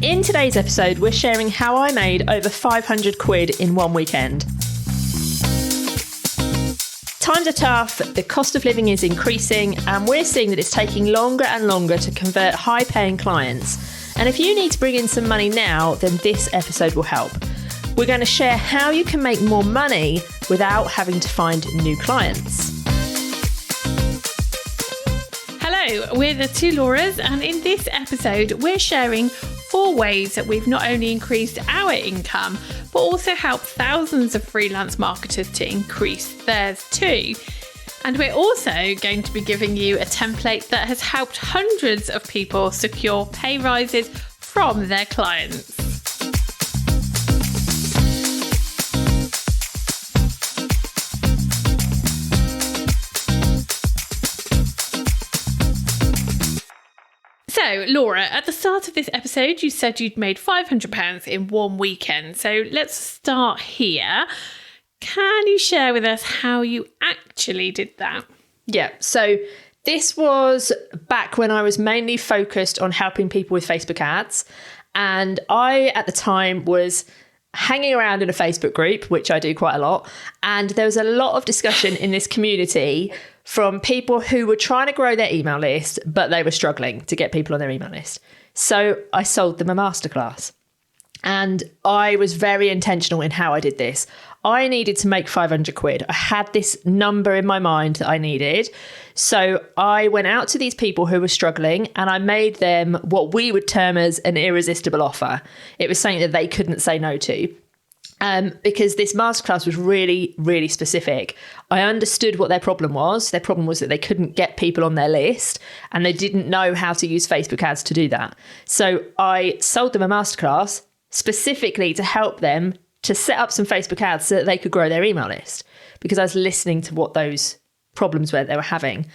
In today's episode, we're sharing how I made over 500 quid in one weekend. Times are tough, the cost of living is increasing, and we're seeing that it's taking longer and longer to convert high-paying clients. And if you need to bring in some money now, then this episode will help. We're going to share how you can make more money without having to find new clients. Hello, we're the two Lauras, and in this episode, we're sharing 4 ways that we've not only increased our income, but also helped thousands of freelance marketers to increase theirs too. And we're also going to be giving you a template that has helped hundreds of people secure pay rises from their clients. So, Laura, at the start of this episode, you said you'd made £500 in one weekend. So let's start here. Can you share with us how you actually did that? Yeah, so this was back when I was mainly focused on helping people with Facebook ads. And I, at the time, was hanging around in a Facebook group, which I do quite a lot. And there was a lot of discussion in this community from people who were trying to grow their email list, but they were struggling to get people on their email list. So I sold them a masterclass. And I was very intentional in how I did this. I needed to make 500 quid. I had this number in my mind that I needed. So I went out to these people who were struggling and I made them what we would term as an irresistible offer. It was something that they couldn't say no to. Because this masterclass was really, really specific. I understood what their problem was. Their problem was that they couldn't get people on their list and they didn't know how to use Facebook ads to do that. So I sold them a masterclass specifically to help them to set up some Facebook ads so that they could grow their email list, because I was listening to what those problems were they were having.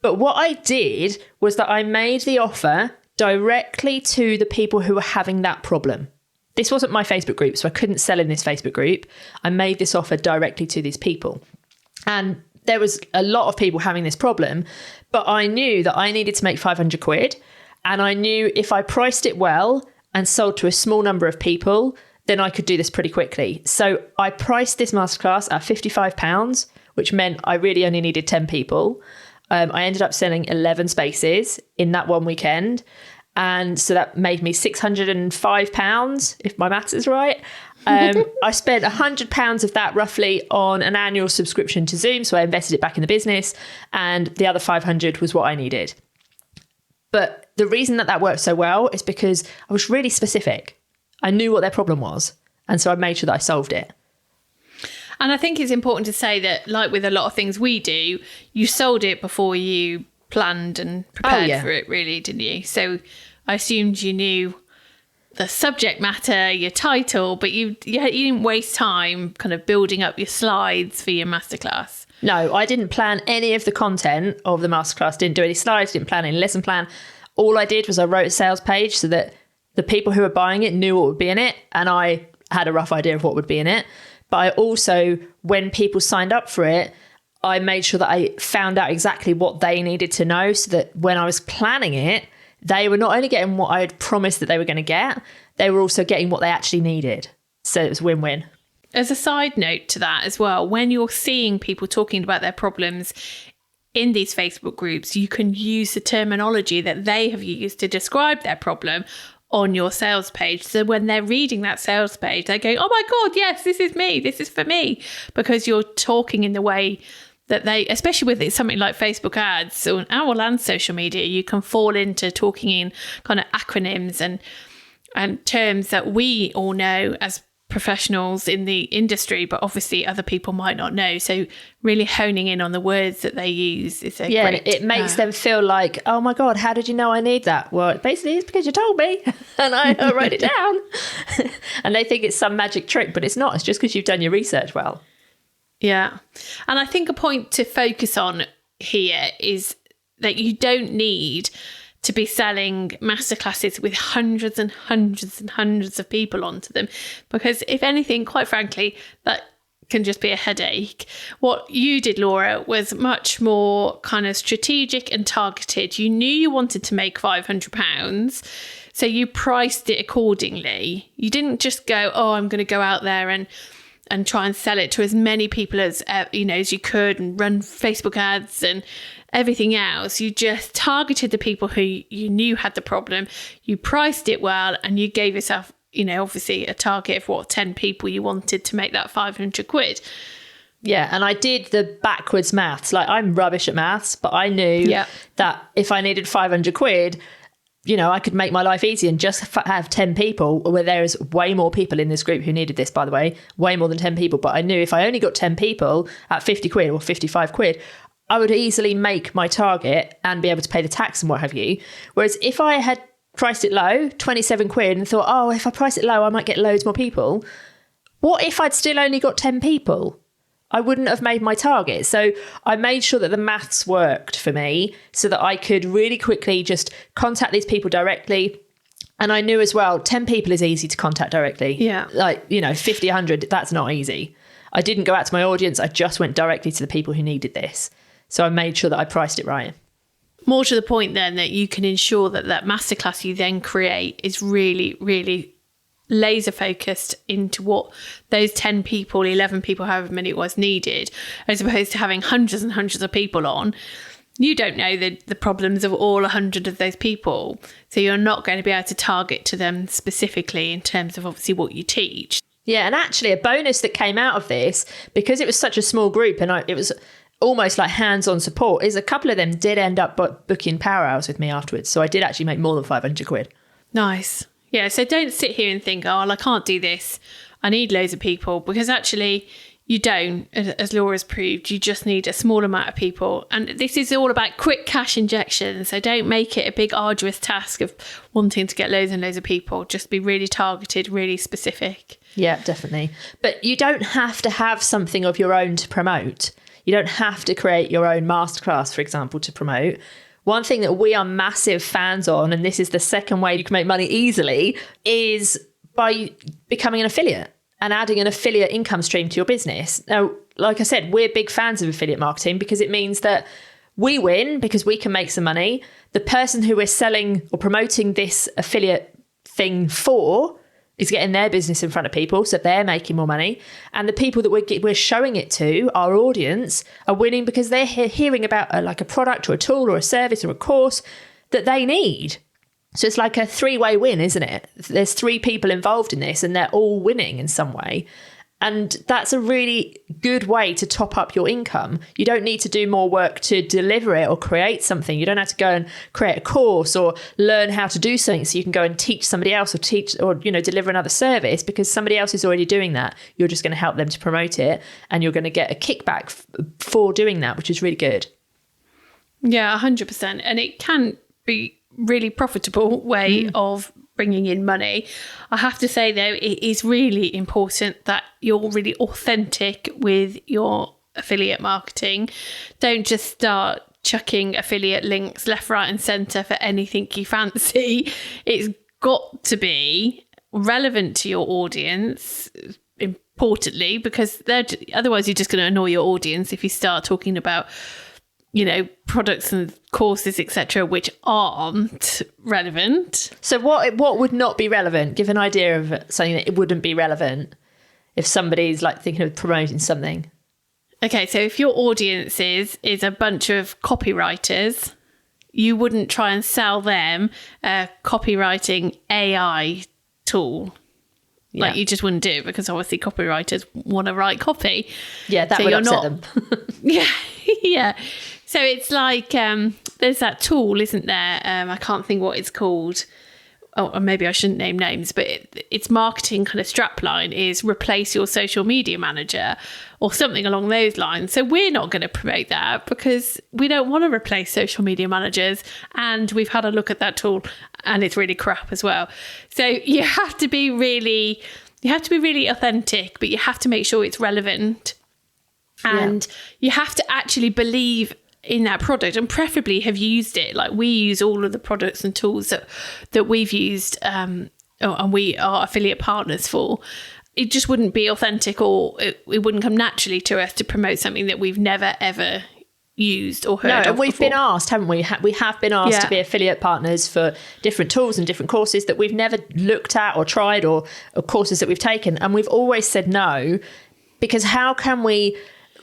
But what I did was that I made the offer directly to the people who were having that problem. This wasn't my Facebook group, so I couldn't sell in this Facebook group. I made this offer directly to these people. And there was a lot of people having this problem, but I knew that I needed to make 500 quid. And I knew if I priced it well and sold to a small number of people, then I could do this pretty quickly. So I priced this masterclass at £55, which meant I really only needed 10 people. I ended up selling 11 spaces in that one weekend. And so that made me £605, if my maths is right. I spent £100 of that roughly on an annual subscription to Zoom. So I invested it back in the business. And the other 500 was what I needed. But the reason that worked so well is because I was really specific. I knew what their problem was. And so I made sure that I solved it. And I think it's important to say that, like with a lot of things we do, you sold it before you planned and prepared for it, really, didn't you? So I assumed you knew the subject matter, your title, but you didn't waste time kind of building up your slides for your masterclass. No, I didn't plan any of the content of the masterclass, didn't do any slides, didn't plan any lesson plan. All I did was I wrote a sales page so that the people who were buying it knew what would be in it, and I had a rough idea of what would be in it. But I also, when people signed up for it, I made sure that I found out exactly what they needed to know so that when I was planning it, they were not only getting what I had promised that they were going to get, they were also getting what they actually needed. So it was win-win. As a side note to that as well, when you're seeing people talking about their problems in these Facebook groups, you can use the terminology that they have used to describe their problem on your sales page. So when they're reading that sales page, they're going, oh my God, yes, this is me. This is for me. Because you're talking in the way that they, especially with something like Facebook ads or and social media, you can fall into talking in kind of acronyms and terms that we all know as professionals in the industry, but obviously other people might not know. So really honing in on the words that they use is great. It makes them feel like, oh my God, how did you know I need that? Well, basically it's because you told me and I wrote it down. And they think it's some magic trick, but it's not. It's just because you've done your research well. Yeah. And I think a point to focus on here is that you don't need to be selling masterclasses with hundreds and hundreds and hundreds of people onto them. Because if anything, quite frankly, that can just be a headache. What you did, Laura, was much more kind of strategic and targeted. You knew you wanted to make £500, so you priced it accordingly. You didn't just go, oh, I'm going to go out there and try and sell it to as many people as as you could, and run Facebook ads and everything else. You just targeted the people who you knew had the problem. You priced it well, and you gave yourself, obviously a target of 10 people you wanted to make that £500. Yeah, and I did the backwards maths. Like, I'm rubbish at maths, but I knew that if I needed £500, I could make my life easy and just have 10 people, where there is way more people in this group who needed this, by the way, way more than 10 people. But I knew if I only got 10 people at £50 or £55, I would easily make my target and be able to pay the tax and what have you. Whereas if I had priced it low, £27, and thought, oh, if I price it low, I might get loads more people. What if I'd still only got 10 people? I wouldn't have made my target. So I made sure that the maths worked for me so that I could really quickly just contact these people directly. And I knew as well, 10 people is easy to contact directly. Yeah. 50, 100, that's not easy. I didn't go out to my audience. I just went directly to the people who needed this. So I made sure that I priced it right. More to the point then, that you can ensure that masterclass you then create is really, really laser focused into what those 10 people, 11 people, however many it was, needed, as opposed to having hundreds and hundreds of people on. You don't know the problems of all 100 of those people. So you're not going to be able to target to them specifically in terms of obviously what you teach. Yeah, and actually a bonus that came out of this, because it was such a small group and it was almost like hands-on support, is a couple of them did end up booking power hours with me afterwards. So I did actually make more than £500. Nice. Yeah, so don't sit here and think, oh, well, I can't do this, I need loads of people, because actually you don't, as Laura's proved. You just need a small amount of people. And this is all about quick cash injection. So don't make it a big arduous task of wanting to get loads and loads of people. Just be really targeted, really specific. Yeah, definitely. But you don't have to have something of your own to promote. You don't have to create your own masterclass, for example, to promote. One thing that we are massive fans on, and this is the second way you can make money easily, is by becoming an affiliate and adding an affiliate income stream to your business. Now, like I said, we're big fans of affiliate marketing because it means that we win because we can make some money. The person who we're selling or promoting this affiliate thing for is getting their business in front of people, so they're making more money. And the people that we're showing it to, our audience, are winning because they're hearing about a product or a tool or a service or a course that they need. So it's like a three-way win, isn't it? There's 3 people involved in this and they're all winning in some way. And that's a really good way to top up your income. You don't need to do more work to deliver it or create something. You don't have to go and create a course or learn how to do something so you can go and teach somebody else or deliver another service, because somebody else is already doing that. You're just going to help them to promote it, and you're going to get a kickback for doing that, which is really good. Yeah, 100%. And it can be really profitable way of bringing in money. I have to say, though, it is really important that you're really authentic with your affiliate marketing. Don't just start chucking affiliate links left, right and centre for anything you fancy. It's got to be relevant to your audience, importantly, because otherwise you're just going to annoy your audience if you start talking about products and courses, etc., which aren't relevant. So what would not be relevant? Give an idea of something that it wouldn't be relevant if somebody's thinking of promoting something. Okay, so if your audience is a bunch of copywriters, you wouldn't try and sell them a copywriting AI tool. Yeah. You just wouldn't do it, because obviously copywriters want to write copy. Yeah, that would upset them. Yeah. So it's there's that tool, isn't there? I can't think what it's called. Oh, or maybe I shouldn't name names, but its marketing kind of strapline is replace your social media manager or something along those lines. So we're not going to promote that because we don't want to replace social media managers. And we've had a look at that tool and it's really crap as well. So you have to be really authentic, but you have to make sure it's relevant. And you have to actually believe in that product and preferably have used it. We use all of the products and tools that we've used and we are affiliate partners for. it just wouldn't be authentic, or it wouldn't come naturally to us to promote something that we've never ever used or heard of. And we've before. been asked, haven't we? We have been asked to be affiliate partners for different tools and different courses that we've never looked at or tried, or courses that we've taken. And we've always said no, because how can we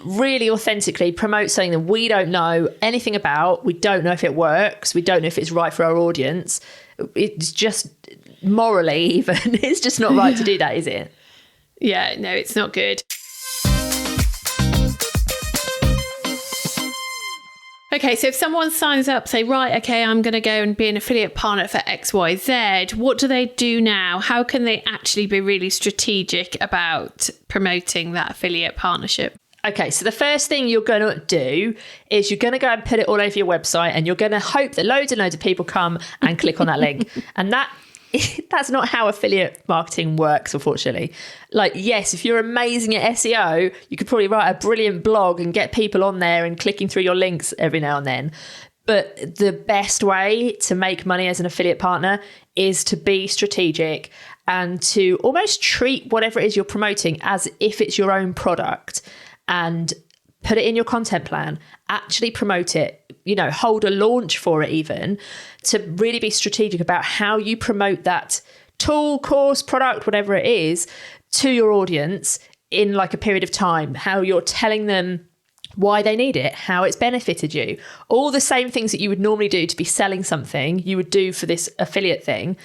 really authentically promote something that we don't know anything about? We don't know if it works. We don't know if it's right for our audience. It's just morally even, it's just not right to do that, is it? Yeah, no, it's not good. Okay, so if someone signs up, say, right, okay, I'm going to go and be an affiliate partner for XYZ, what do they do now? How can they actually be really strategic about promoting that affiliate partnership? Okay, so the first thing you're going to do is you're going to go and put it all over your website, and you're going to hope that loads and loads of people come and click on that link. And that's not how affiliate marketing works, unfortunately. Like, yes, if you're amazing at SEO, you could probably write a brilliant blog and get people on there and clicking through your links every now and then. But the best way to make money as an affiliate partner is to be strategic and to almost treat whatever it is you're promoting as if it's your own product, and put it in your content plan, actually promote it, hold a launch for it even, to really be strategic about how you promote that tool, course, product, whatever it is, to your audience in like a period of time, how you're telling them why they need it, how it's benefited you. All the same things that you would normally do to be selling something, you would do for this affiliate thing.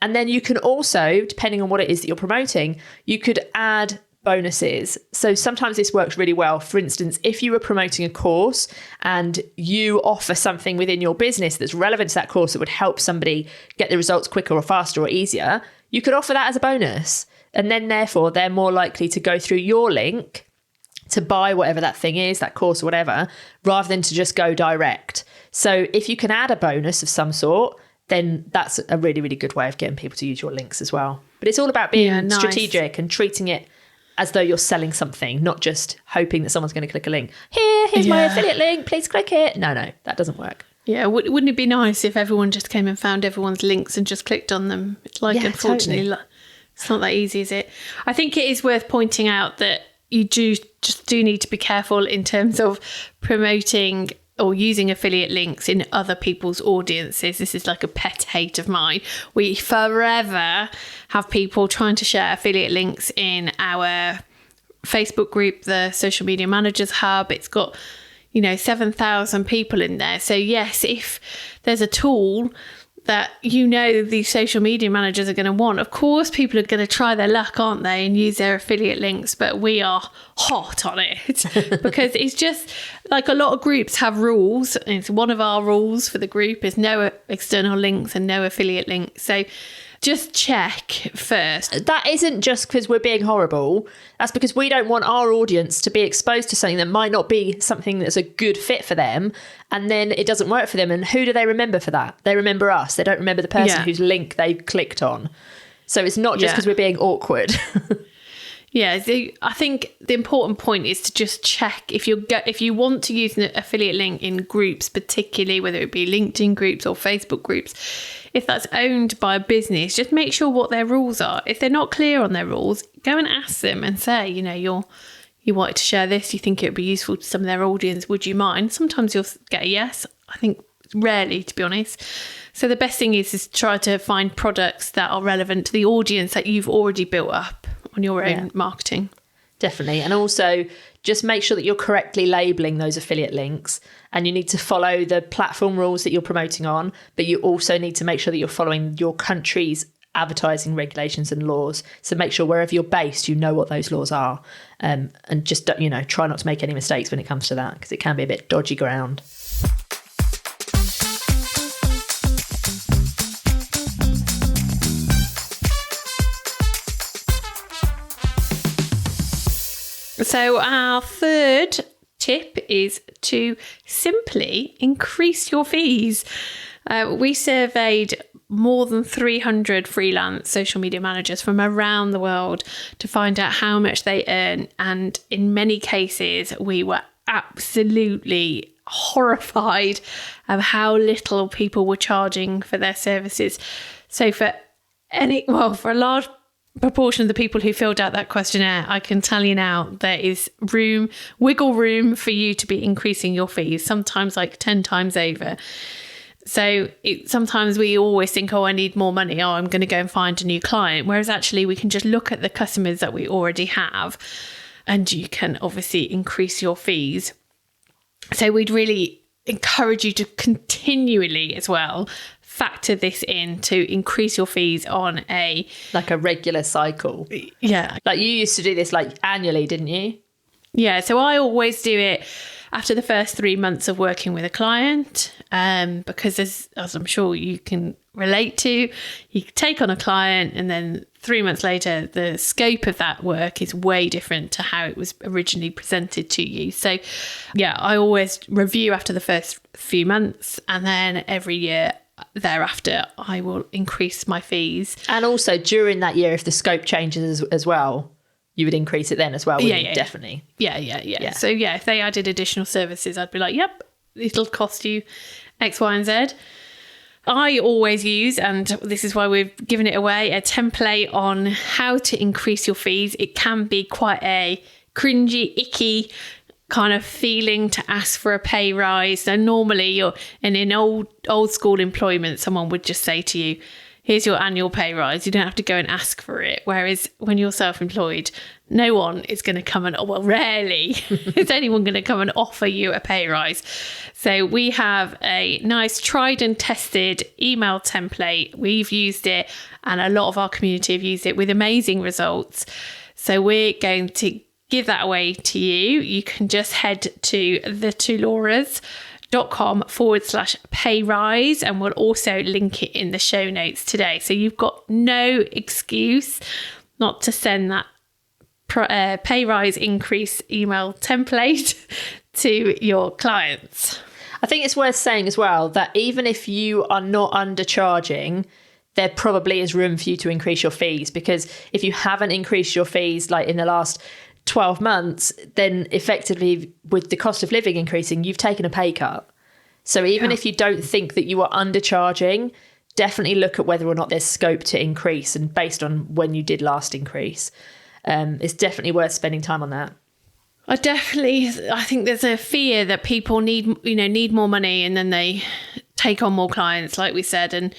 And then you can also, depending on what it is that you're promoting, you could add bonuses. So sometimes this works really well. For instance, if you were promoting a course and you offer something within your business that's relevant to that course that would help somebody get the results quicker or faster or easier, you could offer that as a bonus. And then therefore they're more likely to go through your link to buy whatever that thing is, that course or whatever, rather than to just go direct. So if you can add a bonus of some sort, then that's a really, really good way of getting people to use your links as well. But it's all about being strategic and treating it as though you're selling something, not just hoping that someone's going to click a link. Here's my affiliate link, please click it. No, that doesn't work. Yeah, wouldn't it be nice if everyone just came and found everyone's links and just clicked on them? It's like, unfortunately, totally. It's not that easy, is it? I think it is worth pointing out that you do need to be careful in terms of promoting or using affiliate links in other people's audiences. This is like a pet hate of mine. We forever have people trying to share affiliate links in our Facebook group, the Social Media Managers Hub. It's got, 7,000 people in there. So yes, if there's a tool that these social media managers are going to want, of course people are going to try their luck, aren't they, and use their affiliate links. But we are hot on it because it's just like a lot of groups have rules, and it's one of our rules for the group is no external links and no affiliate links. So just check first. That isn't just because we're being horrible. That's because we don't want our audience to be exposed to something that might not be something that's a good fit for them, and then it doesn't work for them. And who do they remember for that? They remember us. They don't remember the person whose link they clicked on. So it's not just because we're being awkward. Yeah, I think the important point is to just check if you want to use an affiliate link in groups, particularly whether it be LinkedIn groups or Facebook groups. If that's owned by a business, just make sure what their rules are. If they're not clear on their rules, go and ask them and say, you wanted to share this, you think it would be useful to some of their audience, would you mind? Sometimes you'll get a yes. I think rarely, to be honest. So the best thing is try to find products that are relevant to the audience that you've already built up on your own marketing. Definitely. And also just make sure that you're correctly labeling those affiliate links, and you need to follow the platform rules that you're promoting on, but you also need to make sure that you're following your country's advertising regulations and laws. So make sure wherever you're based, you know what those laws are, and just, try not to make any mistakes when it comes to that, because it can be a bit dodgy ground. So our third tip is to simply increase your fees. We surveyed more than 300 freelance social media managers from around the world to find out how much they earn. And in many cases, we were absolutely horrified of how little people were charging for their services. So for a large proportion of the people who filled out that questionnaire, I can tell you now, there is wiggle room for you to be increasing your fees, sometimes like 10 times over. So sometimes we always think, oh, I need more money. Oh, I'm going to go and find a new client. Whereas actually we can just look at the customers that we already have, and you can obviously increase your fees. So we'd really encourage you to continually as well factor this in to increase your fees on a regular cycle. Yeah. Like you used to do this like annually, didn't you? Yeah. So I always do it after the first 3 months of working with a client, because as I'm sure you can relate to, you take on a client and then 3 months later, the scope of that work is way different to how it was originally presented to you. So yeah, I always review after the first few months, and then every year thereafter, I will increase my fees. And also during that year, if the scope changes as well, you would increase it then as well, wouldn't you? Definitely. Yeah. So yeah, if they added additional services, I'd be like, yep, it'll cost you X, Y, and Z. I always use, and this is why we've given it away, a template on how to increase your fees. It can be quite a cringy, icky kind of feeling to ask for a pay rise. So normally you're in old school employment, someone would just say to you, here's your annual pay rise. You don't have to go and ask for it. Whereas when you're self-employed, no one is going to come and, well, rarely is anyone going to come and offer you a pay rise. So we have a nice tried and tested email template. We've used it, and a lot of our community have used it with amazing results. So we're going to give that away to you. You can just head to thetwolaura's.com/pay rise, and we'll also link it in the show notes today. So you've got no excuse not to send that pay rise increase email template to your clients. I think it's worth saying as well that even if you are not undercharging, there probably is room for you to increase your fees, because if you haven't increased your fees like in the last 12 months, then effectively with the cost of living increasing, you've taken a pay cut. So even if you don't think that you are undercharging, definitely look at whether or not there's scope to increase, and based on when you did last increase. It's definitely worth spending time on that. I think there's a fear that people need more money, and then they take on more clients, like we said, and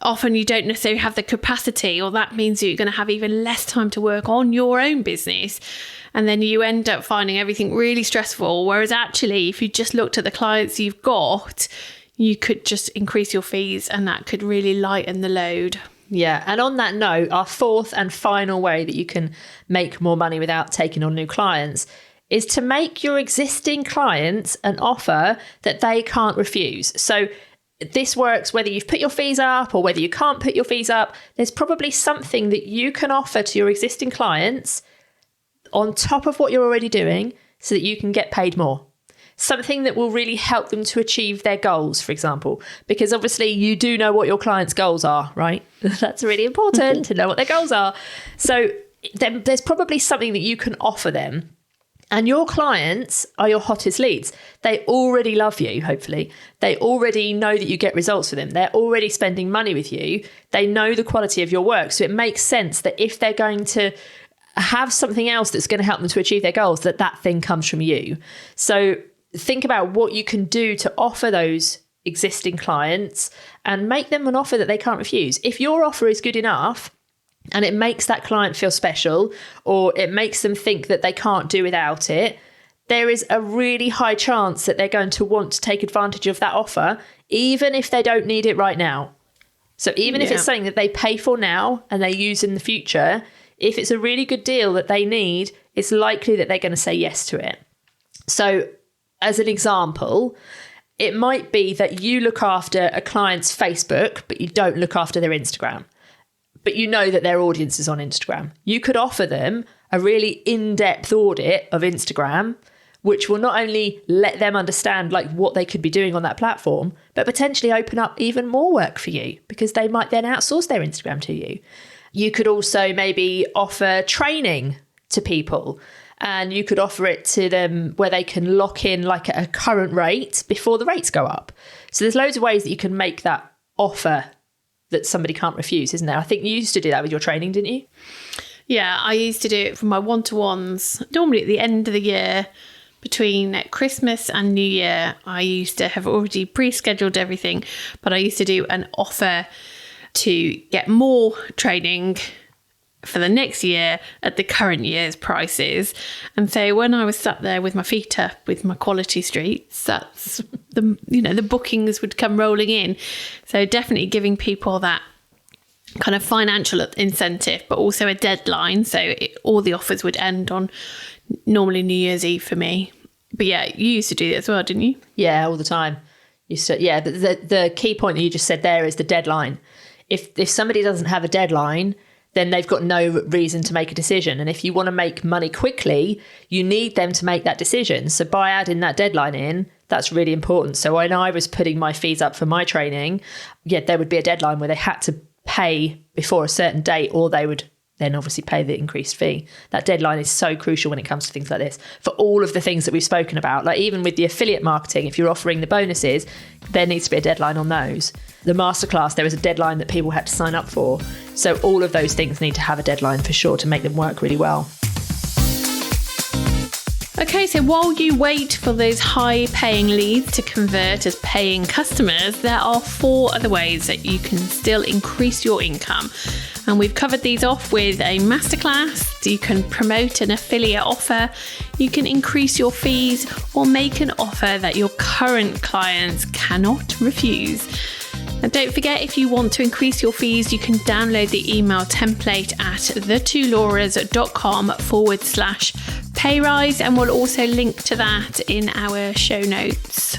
often you don't necessarily have the capacity, or that means that you're going to have even less time to work on your own business. And then you end up finding everything really stressful. Whereas actually, if you just looked at the clients you've got, you could just increase your fees, and that could really lighten the load. Yeah. And on that note, our fourth and final way that you can make more money without taking on new clients is to make your existing clients an offer that they can't refuse. So this works whether you've put your fees up or whether you can't put your fees up. There's probably something that you can offer to your existing clients on top of what you're already doing so that you can get paid more. Something that will really help them to achieve their goals, for example, because obviously you do know what your clients' goals are, right? That's really important to know what their goals are. So there's probably something that you can offer them. And your clients are your hottest leads. They already love you, hopefully. They already know that you get results for them. They're already spending money with you. They know the quality of your work. So it makes sense that if they're going to have something else that's going to help them to achieve their goals, that thing comes from you. So think about what you can do to offer those existing clients and make them an offer that they can't refuse. If your offer is good enough, and it makes that client feel special, or it makes them think that they can't do without it, there is a really high chance that they're going to want to take advantage of that offer, even if they don't need it right now. So even if it's something that they pay for now and they use in the future, if it's a really good deal that they need, it's likely that they're going to say yes to it. So as an example, it might be that you look after a client's Facebook, but you don't look after their Instagram. But you know that their audience is on Instagram. You could offer them a really in-depth audit of Instagram, which will not only let them understand like what they could be doing on that platform, but potentially open up even more work for you, because they might then outsource their Instagram to you. You could also maybe offer training to people, and you could offer it to them where they can lock in like a current rate before the rates go up. So there's loads of ways that you can make that offer that somebody can't refuse, isn't there? I think you used to do that with your training, didn't you? Yeah, I used to do it for my one-to-ones, normally at the end of the year. Between Christmas and New Year, I used to have already pre-scheduled everything, but I used to do an offer to get more training for the next year at the current year's prices. And so when I was sat there with my feet up with my quality streets, that's the bookings would come rolling in. So definitely giving people that kind of financial incentive, but also a deadline. So all the offers would end on normally New Year's Eve for me. But yeah, you used to do that as well, didn't you? Yeah, all the time. Yeah, the key point that you just said there is the deadline. If somebody doesn't have a deadline, then they've got no reason to make a decision. And if you want to make money quickly, you need them to make that decision. So by adding that deadline in, that's really important. So when I was putting my fees up for my training, there would be a deadline where they had to pay before a certain date, or they would then obviously pay the increased fee. That deadline is so crucial when it comes to things like this. For all of the things that we've spoken about, like even with the affiliate marketing, if you're offering the bonuses, there needs to be a deadline on those. The masterclass, there was a deadline that people had to sign up for. So all of those things need to have a deadline for sure to make them work really well. Okay, so while you wait for those high-paying leads to convert as paying customers, there are 4 other ways that you can still increase your income. And we've covered these off with a masterclass. You can promote an affiliate offer, you can increase your fees, or make an offer that your current clients cannot refuse. And don't forget, if you want to increase your fees, you can download the email template at thetwolauras.com/payrise, and we'll also link to that in our show notes.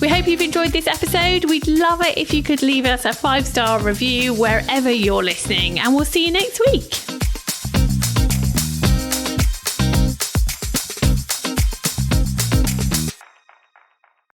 We hope you've enjoyed this episode. We'd love it if you could leave us a 5-star review wherever you're listening, and we'll see you next week.